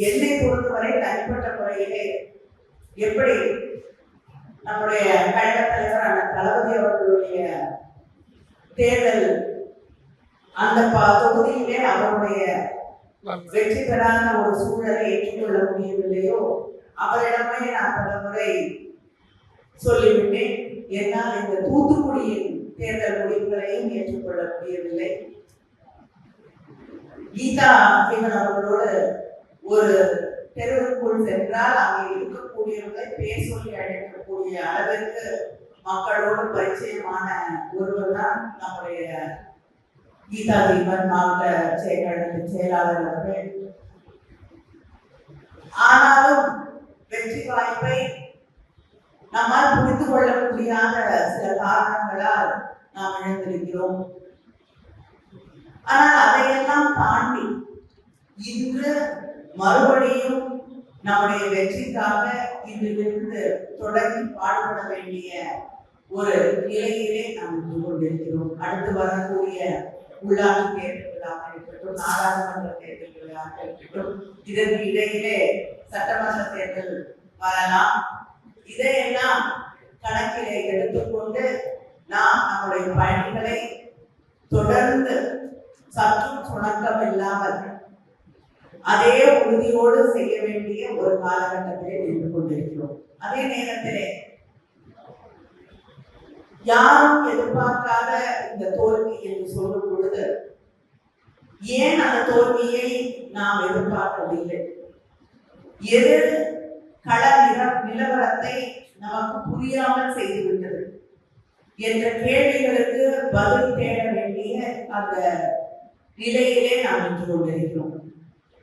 என்னை பொறுத்தவரை தனிப்பட்ட முறையிலே எப்படி நம்முடைய கழக தலைவர் அண்ணன் தளபதி அவர்களுடைய தேர்தல் அந்த தொகுதியிலே அவருடைய வெற்றி பெறாத ஒரு சூழலை ஏற்றுக்கொள்ள முடியவில்லையோ அவரிடமே நான் பல முறை சொல்லிவிட்டேன். என்னால் இந்த தூத்துக்குடியின் தேர்தல் முடிவுகளையும் ஏற்றுக்கொள்ள முடியவில்லை. கீதா இவன் அவர்களோடு ஒரு தெருவுக்குள் சென்றால் அங்கே இருக்கக்கூடியவர்களை பேர் சொல்லி அழைக்கக்கூடிய அளவிற்கு மக்களோடு பரிச்சயமான ஒருவர் தான் நம்முடைய கீதா தீபன் மாவட்ட செயலாளரின் செயலாளர் அவர்கள். ஆனாலும் வெற்றி வாய்ப்பை நம்மால் புரிந்து கொள்ள முடியாத சில காரணங்களால் நாம் இழந்திருக்கிறோம். ஆனால் அதையெல்லாம் தாண்டி இன்று மறுபடியும் நம்முடைய வெற்றிக்காக இன்றிலிருந்து தொடங்கி பாடுபட வேண்டிய ஒரு நிலையிலே நாம் இருந்து கொண்டிருக்கிறோம். அடுத்து வரக்கூடிய உள்ளாட்சி தேர்தல்களாக இருக்கட்டும், நாடாளுமன்ற தேர்தல்களாக இருக்கட்டும், இதற்கு இடையிலே சட்டமன்ற தேர்தல் வரலாம். இதையெல்லாம் கணக்கிலே எடுத்துக்கொண்டு நாம் நம்முடைய பயணிகளை தொடர்ந்து சற்றும் சுணக்கம் இல்லாமல் அதே உறுதியோடு செய்ய வேண்டிய ஒரு காலகட்டத்திலே நின்று கொண்டிருக்கிறோம். அதே நேரத்திலே யாரும் எதிர்பார்க்காத இந்த தோல்வி என்று சொல்லும் பொழுது ஏன் அந்த தோல்வியை நாம் எதிர்பார்க்கவில்லை, எது கள நிலவரத்தை நமக்கு புரியாமல் செய்துவிட்டது என்ற கேள்விகளுக்கு பதில் தேட வேண்டிய அந்த நிலையிலே நாம் நின்று கொண்டிருக்கிறோம்.